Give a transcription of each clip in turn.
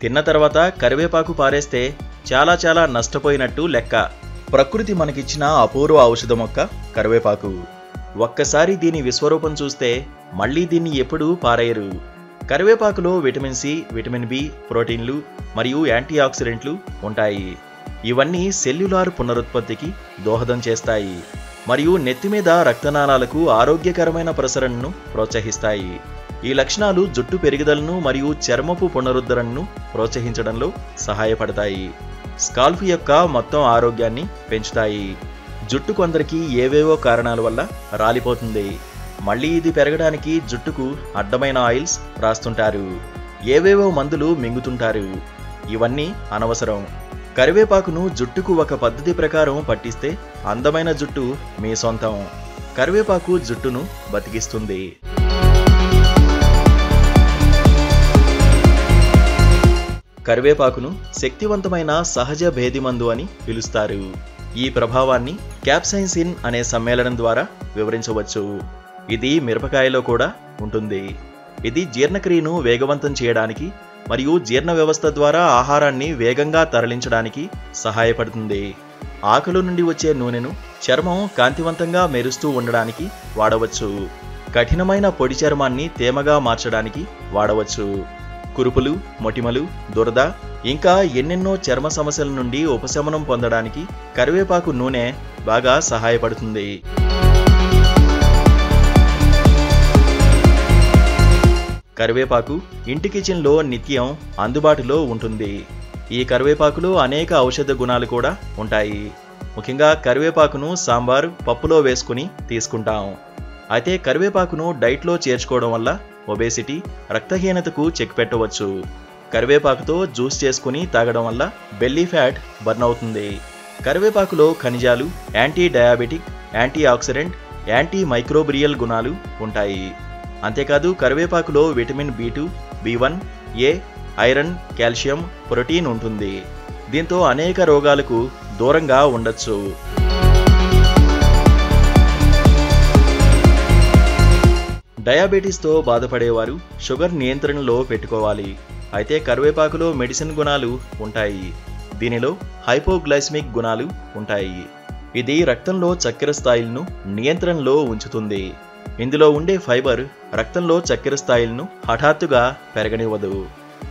తిన్న తర్వాత కరివేపాకు పారేస్తే చాలా నష్టపోయినట్టు లెక్క. ప్రకృతి మనకిచ్చిన అపూర్వ ఔషధ మొక్క కరివేపాకు. ఒక్కసారి దీని విశ్వరూపం చూస్తే మళ్ళీ దీన్ని ఎప్పుడూ పారేయరు. కరివేపాకులో విటమిన్ సి, విటమిన్ బి, ప్రోటీన్లు మరియు యాంటీ ఆక్సిడెంట్లు ఉంటాయి. ఇవన్నీ సెల్యులార్ పునరుత్పత్తికి దోహదం చేస్తాయి మరియు నెత్తిమీద రక్తనాళాలకు ఆరోగ్యకరమైన ప్రసరణను ప్రోత్సహిస్తాయి. ఈ లక్షణాలు జుట్టు పెరుగుదలను మరియు చర్మపు పునరుద్ధరణను ప్రోత్సహించడంలో సహాయపడతాయి. స్కాల్ప్ యొక్క మొత్తం ఆరోగ్యాన్ని పెంచుతాయి. జుట్టు కొందరికి ఏవేవో కారణాల వల్ల రాలిపోతుంది. మళ్ళీ ఇది పెరగడానికి జుట్టుకు అడ్డమైన ఆయిల్స్ రాస్తుంటారు, ఏవేవో మందులు మింగుతుంటారు. ఇవన్నీ అనవసరం. కరివేపాకును జుట్టుకు ఒక పద్ధతి ప్రకారం పట్టిస్తే అందమైన జుట్టు మీ సొంతం. కరివేపాకు జుట్టును బతికిస్తుంది. కరివేపాకును శక్తివంతమైన సహజ భేదిమందు అని పిలుస్తారు. ఈ ప్రభావాన్ని క్యాప్సైసిన్ అనే సమ్మేళనం ద్వారా వివరించవచ్చు. ఇది మిరపకాయలో కూడా ఉంటుంది. ఇది జీర్ణక్రియను వేగవంతం చేయడానికి మరియు జీర్ణ వ్యవస్థ ద్వారా ఆహారాన్ని వేగంగా తరలించడానికి సహాయపడుతుంది. ఆకుల నుండి వచ్చే నూనెను చర్మం కాంతివంతంగా మెరుస్తూ ఉండడానికి వాడవచ్చు. కఠినమైన పొడి చర్మాన్ని తేమగా మార్చడానికి వాడవచ్చు. కురుపులు, మొటిమలు, దురద ఇంకా ఎన్నెన్నో చర్మ సమస్యల నుండి ఉపశమనం పొందడానికి కరివేపాకు నూనె బాగా సహాయపడుతుంది. కరివేపాకు ఇంటి కిచెన్లో నిత్యం అందుబాటులో ఉంటుంది. ఈ కరివేపాకులో అనేక ఔషధ గుణాలు కూడా ఉంటాయి. ముఖ్యంగా కరివేపాకును సాంబార్, పప్పులో వేసుకుని తీసుకుంటాం. అయితే కరివేపాకును డైట్లో చేర్చుకోవడం వల్ల ఒబేసిటీ, రక్తహీనతకు చెక్ పెట్టవచ్చు. కరివేపాకుతో జ్యూస్ చేసుకుని తాగడం వల్ల బెల్లీ ఫ్యాట్ బర్న్ అవుతుంది. కరివేపాకులో ఖనిజాలు, antidiabetic, antioxidant, antimicrobial గుణాలు ఉంటాయి. అంతేకాదు కరివేపాకులో vitamin B2, B1, A, iron, calcium, protein ఉంటుంది. దీంతో అనేక రోగాలకు దూరంగా ఉండొచ్చు. డయాబెటీస్తో బాధపడేవారు షుగర్ నియంత్రణలో పెట్టుకోవాలి. అయితే కరివేపాకులో మెడిసిన్ గుణాలు ఉంటాయి. దీనిలో హైపోగ్లైసెమిక్ గుణాలు ఉంటాయి. ఇది రక్తంలో చక్కెర స్థాయిలను నియంత్రణలో ఉంచుతుంది. ఇందులో ఉండే ఫైబర్ రక్తంలో చక్కెర స్థాయిలను హఠాత్తుగా పెరగనివ్వదు.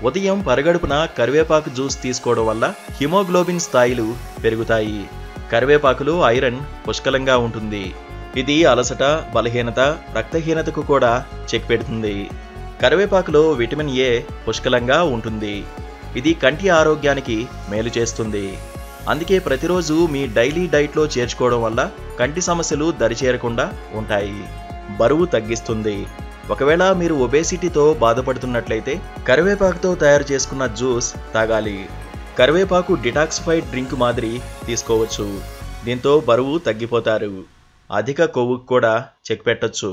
ఉదయం పరగడుపున కరివేపాకు జ్యూస్ తీసుకోవడం వల్ల హిమోగ్లోబిన్ స్థాయిలు పెరుగుతాయి. కరివేపాకులో ఐరన్ పుష్కలంగా ఉంటుంది. ఇది అలసట, బలహీనత, రక్తహీనతకు కూడా చెక్ పెడుతుంది. కరివేపాకులో విటమిన్ A పుష్కలంగా ఉంటుంది. ఇది కంటి ఆరోగ్యానికి మేలు చేస్తుంది. అందుకే ప్రతిరోజు మీ డైలీ డైట్లో చేర్చుకోవడం వల్ల కంటి సమస్యలు దరిచేరకుండా ఉంటాయి. బరువు తగ్గిస్తుంది. ఒకవేళ మీరు ఒబేసిటీతో బాధపడుతున్నట్లయితే కరివేపాకుతో తయారు చేసుకున్న జ్యూస్ తాగాలి. కరివేపాకు డిటాక్సిఫైడ్ డ్రింక్ మాదిరి తీసుకోవచ్చు. దీంతో బరువు తగ్గిపోతారు. అధిక కొవ్వుకు కూడా చెక్ పెట్టొచ్చు.